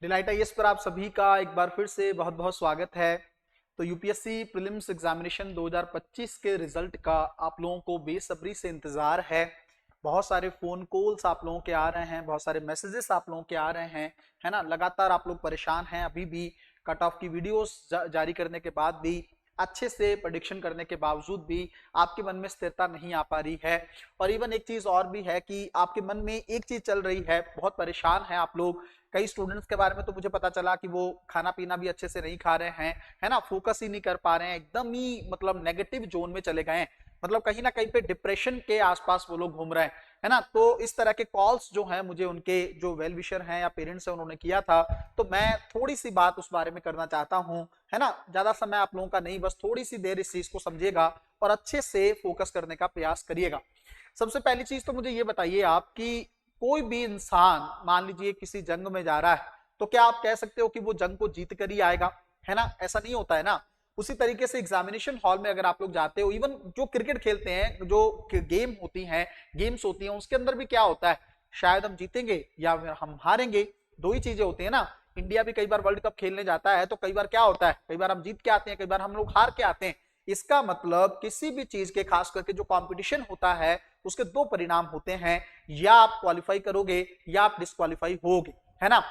Delight IAS पर आप सभी का एक बार फिर से बहुत बहुत स्वागत है। तो यूपीएससी प्रीलिम्स एग्जामिनेशन 2025 के रिजल्ट का आप लोगों को बेसब्री से इंतजार है। बहुत सारे फोन कॉल्स आप लोगों के आ रहे हैं, बहुत सारे मैसेजेस आप लोगों के आ रहे हैं, है ना। लगातार आप लोग परेशान हैं। अभी भी कट ऑफ की वीडियोस जारी करने के बाद भी, अच्छे से प्रेडिक्शन करने के बावजूद भी आपके मन में स्थिरता नहीं आ पा रही है। और इवन एक चीज और भी है कि आपके मन में एक चीज चल रही है, बहुत परेशान है आप लोग। कई स्टूडेंट्स के बारे में तो मुझे पता चला कि वो खाना पीना भी अच्छे से नहीं खा रहे हैं, है ना, फोकस ही नहीं कर पा रहे हैं, एकदम ही मतलब नेगेटिव जोन में चले गए हैं, मतलब कहीं ना कहीं पे डिप्रेशन के आसपास वो लोग घूम रहे हैं, है ना। तो इस तरह के कॉल्स जो हैं मुझे उनके जो वेल विशर हैं या पेरेंट्स हैं उन्होंने किया था, तो मैं थोड़ी सी बात उस बारे में करना चाहता हूं, है ना। ज्यादा समय आप लोगों का नहीं, बस थोड़ी सी देर इस चीज को समझिएगा और अच्छे से फोकस करने का प्रयास करिएगा। सबसे पहली चीज तो मुझे ये बताइए आप कि कोई भी इंसान मान लीजिए किसी जंग में जा रहा है, तो क्या आप कह सकते हो कि वो जंग को जीत कर ही आएगा, है ना। ऐसा नहीं होता है ना। उसी तरीके से एग्जामिनेशन हॉल में अगर आप लोग जाते हो, इवन जो क्रिकेट खेलते हैं, जो गेम होती हैं, गेम्स होती हैं, उसके अंदर भी क्या होता है, शायद हम जीतेंगे या फिर हम हारेंगे, दो ही चीजें होती है ना। इंडिया भी कई बार वर्ल्ड कप खेलने जाता है तो कई बार क्या होता है, कई बार हम जीत के आते हैं, कई बार हम लोग हार के आते हैं। इसका मतलब किसी भी चीज के, खास करके जो कंपटीशन होता है, उसके दो परिणाम होते हैं, या आप क्वालिफाई करोगे या आप डिस्क्वालीफाई होगे, है ना।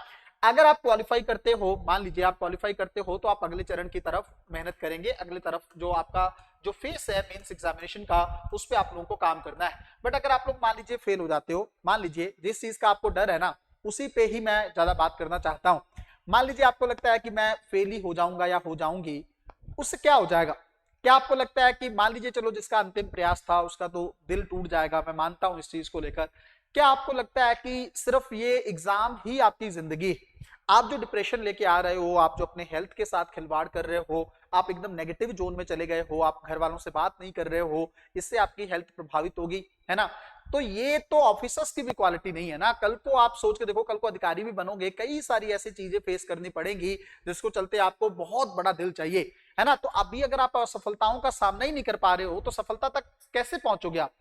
अगर आप क्वालिफाई करते हो, मान लीजिए आप क्वालिफाई करते हो, तो आप अगले चरण की तरफ मेहनत करेंगे, अगले तरफ जो आपका जो फेस है मेंस एग्जामिनेशन का, उस पे आप लोगों को काम करना है। बट अगर आप लोग मान लीजिए फेल हो जाते हो, मान लीजिए जिस चीज का आपको डर है ना, उसी पे ही मैं ज्यादा बात करना चाहता हूं। मान लीजिए आपको लगता है कि मैं फेल ही हो जाऊंगा या हो जाऊंगी, उससे क्या हो जाएगा। क्या आपको लगता है कि मान लीजिए चलो जिसका अंतिम प्रयास था उसका तो दिल टूट जाएगा, मैं मानता हूं इस चीज को लेकर। क्या आपको लगता है कि सिर्फ ये एग्जाम ही आपकी जिंदगी, आप जो डिप्रेशन लेके आ रहे हो, आप जो अपने हेल्थ के साथ खिलवाड़ कर रहे हो, आप एकदम नेगेटिव जोन में चले गए हो, आप घर वालों से बात नहीं कर रहे हो, इससे आपकी हेल्थ प्रभावित होगी, है ना। तो ये तो ऑफिसर्स की भी क्वालिटी नहीं है ना। कल को आप सोच के देखो, कल को अधिकारी भी बनोगे, कई सारी ऐसी चीजें फेस करनी पड़ेंगी जिसको चलते आपको बहुत बड़ा दिल चाहिए, है ना। तो अभी अगर आप असफलताओं का सामना ही नहीं कर पा रहे हो तो सफलता तक कैसे पहुंचोगे आप।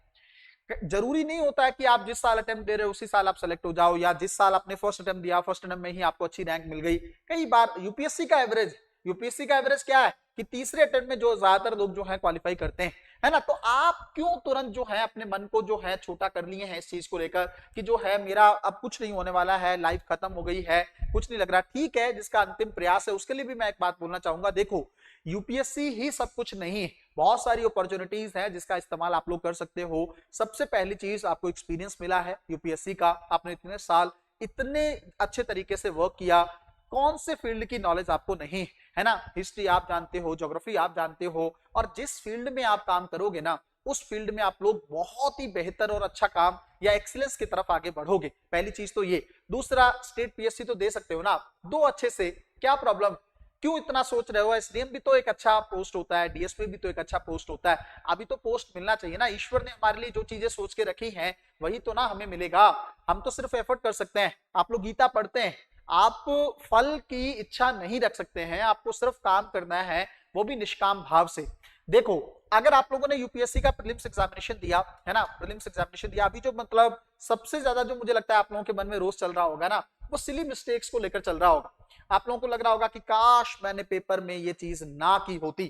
जरूरी नहीं होता है कि आप जिस साल अटेम्प्ट दे रहे हो उसी साल आप सेलेक्ट हो जाओ, या जिस साल आपने फर्स्ट अटेम्प्ट दिया फर्स्ट अटेम्प्ट में ही आपको अच्छी रैंक मिल गई। कई बार यूपीएससी का एवरेज क्या है कि तीसरे अटेम्प्ट में जो ज्यादातर लोग जो है क्वालिफाई करते हैं, है ना। तो आप क्यों तुरंत जो है अपने मन को जो है छोटा कर लिए हैं इस चीज को लेकर कि जो है मेरा अब कुछ नहीं होने वाला है, लाइफ खत्म हो गई है, कुछ नहीं लग रहा। ठीक है, जिसका अंतिम प्रयास है उसके लिए भी मैं एक बात बोलना चाहूंगा। देखो, यूपीएससी ही सब कुछ नहीं, बहुत सारी अपॉर्चुनिटीज है जिसका इस्तेमाल आप लोग कर सकते हो। सबसे पहली चीज, आपको एक्सपीरियंस मिला है यूपीएससी का, आपने इतने साल इतने अच्छे तरीके से वर्क किया, कौन से फील्ड की नॉलेज आपको नहीं, है ना। हिस्ट्री आप जानते हो, ज्योग्राफी आप जानते हो, और जिस फील्ड में आप काम करोगे ना, उस फील्ड में आप लोग बहुत ही बेहतर और अच्छा काम या एक्सीलेंस की तरफ आगे बढ़ोगे। पहली चीज तो ये। दूसरा, स्टेट पीएससी तो दे सकते हो ना आप, दो अच्छे से, क्या प्रॉब्लम, क्यों इतना सोच रहे हो। एसडीएम भी तो एक अच्छा पोस्ट होता है, डीएसपी भी तो एक अच्छा पोस्ट होता है, अभी तो पोस्ट मिलना चाहिए ना। ईश्वर ने हमारे लिए जो चीजें सोच के रखी हैं वही तो ना हमें मिलेगा। हम तो सिर्फ एफर्ट कर सकते हैं। आप लोग गीता पढ़ते हैं, आप फल की इच्छा नहीं रख सकते हैं, आपको सिर्फ काम करना है, वो भी निष्काम भाव से। देखो, अगर आप लोगों ने यूपीएससी का प्रीलिम्स एग्जामिनेशन दिया, है ना, प्रीलिम्स एग्जामिनेशन दिया, अभी जो मतलब सबसे ज्यादा जो मुझे लगता है आप लोगों के मन में रोज चल रहा होगा ना, वो सिली मिस्टेक्स को लेकर चल रहा होगा। आप लोगों को लग रहा होगा कि काश मैंने पेपर में ये चीज ना की होती,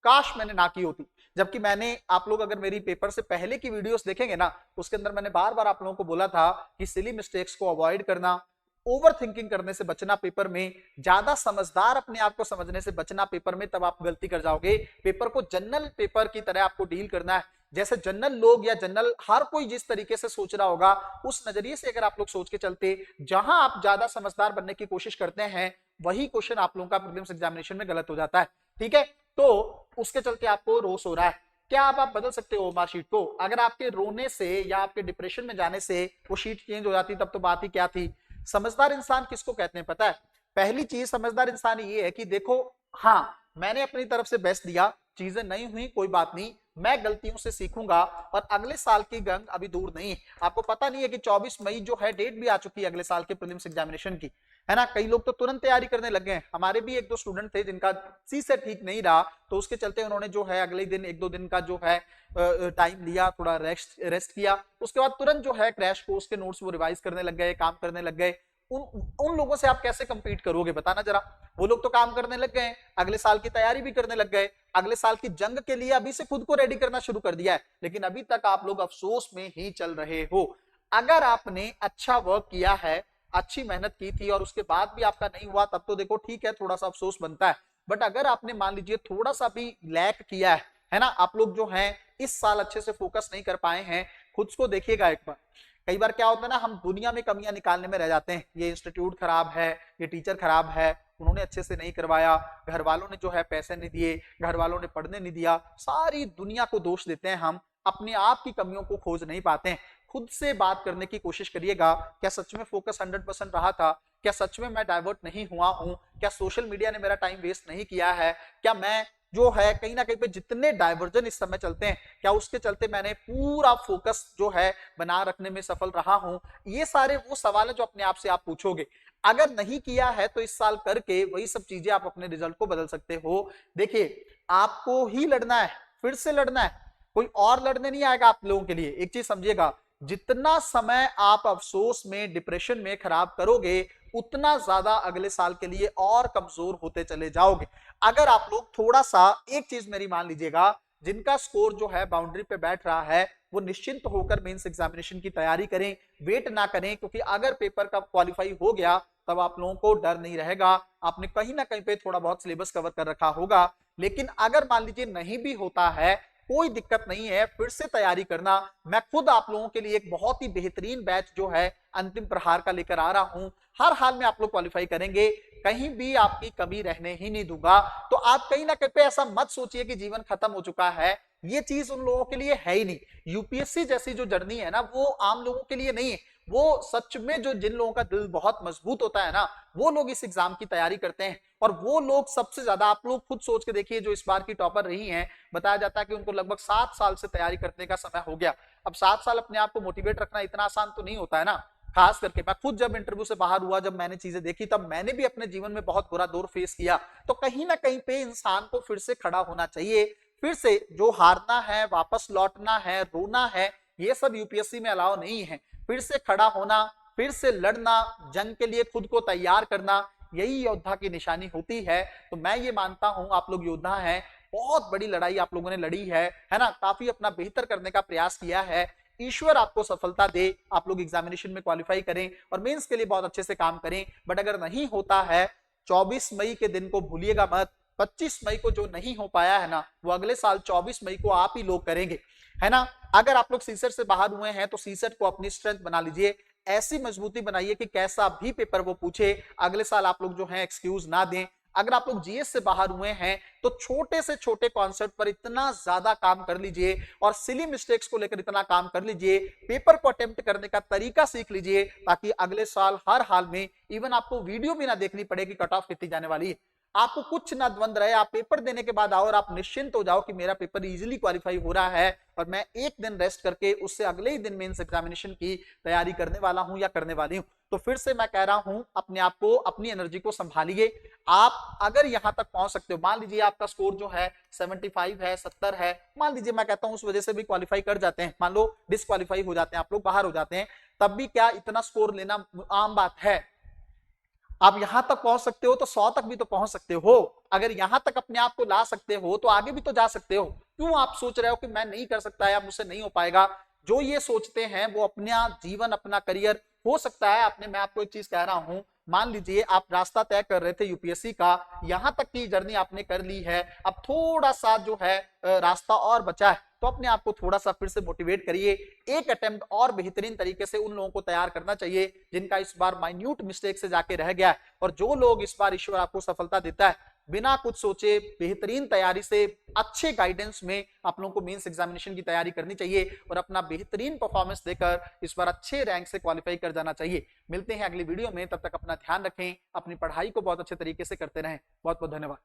काश मैंने ना की होती। जबकि मैंने, आप लोग अगर मेरी पेपर से पहले की वीडियोस देखेंगे ना, उसके अंदर मैंने बार बार आप लोगों को बोला था कि सिली मिस्टेक्स को अवॉइड करना, ओवर थिंकिंग करने से बचना पेपर में, ज्यादा समझदार अपने आप को समझने से बचना पेपर में, तब आप गलती कर जाओगे। पेपर को जनरल पेपर की तरह आपको डील करना है, जैसे जनरल लोग या जनरल हर कोई जिस तरीके से सोच रहा होगा, उस नजरिए से अगर आप लोग सोच के चलते, जहां आप ज्यादा समझदार बनने की कोशिश करते हैं, वही क्वेश्चन आप लोगों का प्रीलिम्स एग्जामिनेशन में गलत हो जाता है। ठीक है, तो उसके चलते आपको रोस हो रहा है। क्या आप बदल सकते हो मार्कशीट को। अगर आपके रोने से या आपके डिप्रेशन में जाने से वो शीट चेंज हो जाती, तब तो बात ही क्या थी। समझदार इंसान किसको कहते हैं पता है। पहली चीज समझदार इंसान ये है कि देखो, हाँ मैंने अपनी तरफ से बेस्ट दिया, चीजें नहीं हुई कोई बात नहीं, मैं गलतियों से सीखूंगा और अगले साल की जंग अभी दूर नहीं। आपको पता नहीं है कि 24 मई जो है डेट भी आ चुकी है अगले साल के प्रीलिम्स एग्जामिनेशन की, है ना। कई लोग तो तुरंत तैयारी करने लग गए। हमारे भी एक दो स्टूडेंट थे जिनका सी से ठीक नहीं रहा, तो उसके चलते उन्होंने जो है अगले दिन एक दो दिन का जो है टाइम लिया, थोड़ा रेस्ट किया, उसके बाद तुरंत जो है क्रैश कोर्स के नोट्स वो रिवाइज करने लग गए, काम करने लग गए। उन लोगों से आप कैसे कंपीट करोगे, बताना जरा। वो लोग तो काम करने लग गए, अगले साल की तैयारी भी करने लग गए, अगले साल की जंग के लिए अभी से खुद को रेडी करना शुरू कर दिया है, लेकिन अभी तक आप लोग अफसोस में ही चल रहे हो। अगर आपने अच्छा वर्क किया है, अच्छी मेहनत की थी और उसके बाद भी आपका नहीं हुआ, तब तो देखो ठीक है, थोड़ा सा अफसोस बनता है। बट अगर आपने मान लीजिए थोड़ा सा भी लैक किया है ना, आप लोग जो हैं इस साल अच्छे से फोकस नहीं कर पाए हैं, खुद को देखिएगा एक बार। कई बार क्या होता है ना, हम दुनिया में कमियां निकालने में रह जाते हैं, ये इंस्टीट्यूट खराब है, ये टीचर खराब है, उन्होंने अच्छे से नहीं करवाया, घर वालों ने जो है पैसे नहीं दिए, घर वालों ने पढ़ने नहीं दिया, सारी दुनिया को दोष देते हैं हम, अपने आप की कमियों को खोज नहीं पाते हैं। खुद से बात करने की कोशिश करिएगा, क्या सच में फोकस 100% रहा था, क्या सच में मैं डाइवर्ट नहीं हुआ हूं, क्या सोशल मीडिया ने मेरा टाइम वेस्ट नहीं किया है, क्या मैं जो है कहीं ना कहीं पे जितने डाइवर्जन इस समय चलते हैं, क्या उसके चलते मैंने पूरा फोकस जो है बना रखने में सफल रहा हूं। ये सारे वो सवाल है जो अपने आप से आप पूछोगे। अगर नहीं किया है तो इस साल करके वही सब चीजें आप अपने रिजल्ट को बदल सकते हो। देखिए, आपको ही लड़ना है, फिर से लड़ना है, कोई और लड़ने नहीं आएगा आप लोगों के लिए। एक चीज समझिएगा, जितना समय आप अफसोस में, डिप्रेशन में खराब करोगे, उतना ज्यादा अगले साल के लिए और कमजोर होते चले जाओगे। अगर आप लोग थोड़ा सा, एक चीज मेरी मान लीजिएगा, जिनका स्कोर जो है बाउंड्री पे बैठ रहा है, वो निश्चिंत होकर मेंस एग्जामिनेशन की तैयारी करें, वेट ना करें, क्योंकि अगर पेपर का क्वालिफाई हो गया तब आप लोगों को डर नहीं रहेगा, आपने कहीं ना कहीं पे थोड़ा बहुत सिलेबस कवर कर रखा होगा। लेकिन अगर मान लीजिए नहीं भी होता है, कोई दिक्कत नहीं है, फिर से तैयारी करना। मैं खुद आप लोगों के लिए एक बहुत ही बेहतरीन बैच जो है अंतिम प्रहार का लेकर आ रहा हूं, हर हाल में आप लोग क्वालिफाई करेंगे, कहीं भी आपकी कमी रहने ही नहीं दूंगा। तो आप कहीं ना कहीं पे ऐसा मत सोचिए कि जीवन खत्म हो चुका है, ये चीज उन लोगों के लिए है ही नहीं। यूपीएससी जैसी जो जर्नी है ना, वो आम लोगों के लिए नहीं है, वो सच में जो जिन लोगों का दिल बहुत मजबूत होता है ना, वो लोग इस एग्जाम की तैयारी करते हैं। और वो लोग सबसे ज्यादा, आप लोग खुद सोच के देखिए, जो इस बार की टॉपर रही हैं, बताया जाता है कि उनको लगभग 7 साल से तैयारी करने का समय हो गया। अब 7 साल अपने आप को मोटिवेट रखना इतना आसान तो नहीं होता है ना। खास करके मैं खुद जब इंटरव्यू से बाहर हुआ, जब मैंने चीजें देखी, तब मैंने भी अपने जीवन में बहुत बुरा दौर फेस किया। तो कहीं ना कहीं पे इंसान को फिर से खड़ा होना चाहिए, फिर से जो हारना है, वापस लौटना है, रोना है, ये सब यूपीएससी में अलाउ नहीं है। फिर से खड़ा होना, फिर से लड़ना, जंग के लिए खुद को तैयार करना, यही योद्धा की निशानी होती है। तो मैं ये मानता हूं आप लोग योद्धा हैं, बहुत बड़ी लड़ाई आप लोगों ने लड़ी है ना, काफी अपना बेहतर करने का प्रयास किया है। ईश्वर आपको सफलता दे, आप लोग एग्जामिनेशन में क्वालिफाई करें और मेंस के लिए बहुत अच्छे से काम करें। बट अगर नहीं होता है, 24 मई के दिन को भूलिएगा मत। 25 मई को जो नहीं हो पाया है ना, वो अगले साल 24 मई को आप ही लोग करेंगे, है ना। अगर आप लोग सीसेट से बाहर हुए हैं तो सीसेट को अपनी स्ट्रेंथ बना लीजिए, ऐसी मजबूती बनाइए कि कैसा भी पेपर वो पूछे, अगले साल आप लोग जो है एक्सक्यूज ना दें। अगर आप लोग जीएस से बाहर हुए हैं तो छोटे से छोटे कॉन्सेप्ट पर इतना ज्यादा काम कर लीजिए और सिली मिस्टेक्स को लेकर इतना काम कर लीजिए, पेपर को अटेम्प्ट करने का तरीका सीख लीजिए, ताकि अगले साल हर हाल में इवन आपको वीडियो भी ना देखनी पड़े कि कट ऑफ कितनी जाने वाली है, आपको कुछ ना द्वंद रहे, आप पेपर देने के बाद आओ और आप निश्चिंत हो जाओ कि मेरा पेपर इजीली क्वालिफाई हो रहा है और मैं एक दिन रेस्ट करके उससे अगले ही दिन मेंस एग्जामिनेशन की तैयारी करने वाला हूं या करने वाली हूं। तो फिर से मैं कह रहा हूं, अपने आप को, अपनी एनर्जी को संभालिए। आप अगर यहां तक पहुंच सकते हो, मान लीजिए आपका स्कोर जो है 75 है, 70 है, मान लीजिए, मैं कहता हूं उस वजह से भी क्वालिफाई कर जाते हैं, मान लो डिसक्वालीफाई हो जाते हैं, आप लोग बाहर हो जाते हैं, तब भी क्या इतना स्कोर लेना आम बात है। आप यहां तक पहुंच सकते हो तो 100 तक भी तो पहुंच सकते हो। अगर यहां तक अपने आप को ला सकते हो तो आगे भी तो जा सकते हो। क्यों आप सोच रहे हो कि मैं नहीं कर सकता या मुझसे नहीं हो पाएगा? जो ये सोचते हैं वो अपना जीवन, अपना करियर, हो सकता है आपने, मैं आपको एक चीज कह रहा हूं, मान लीजिए आप रास्ता तय कर रहे थे यूपीएससी का, यहां तक की जर्नी आपने कर ली है, अब थोड़ा सा जो है रास्ता और बचा है, तो अपने आप को थोड़ा सा फिर से मोटिवेट करिए। एक अटेम्प्ट और बेहतरीन तरीके से उन लोगों को तैयार करना चाहिए जिनका इस बार माइन्यूट मिस्टेक से जाके रह गया है, और जो लोग इस बार ईश्वर आपको सफलता देता है, बिना कुछ सोचे बेहतरीन तैयारी से, अच्छे गाइडेंस में आप लोगों को मेंस एग्जामिनेशन की तैयारी करनी चाहिए और अपना बेहतरीन परफॉर्मेंस देकर इस बार अच्छे रैंक से क्वालिफाई कर जाना चाहिए। मिलते हैं अगली वीडियो में, तब तक अपना ध्यान रखें, अपनी पढ़ाई को बहुत अच्छे तरीके से करते रहें। बहुत बहुत धन्यवाद।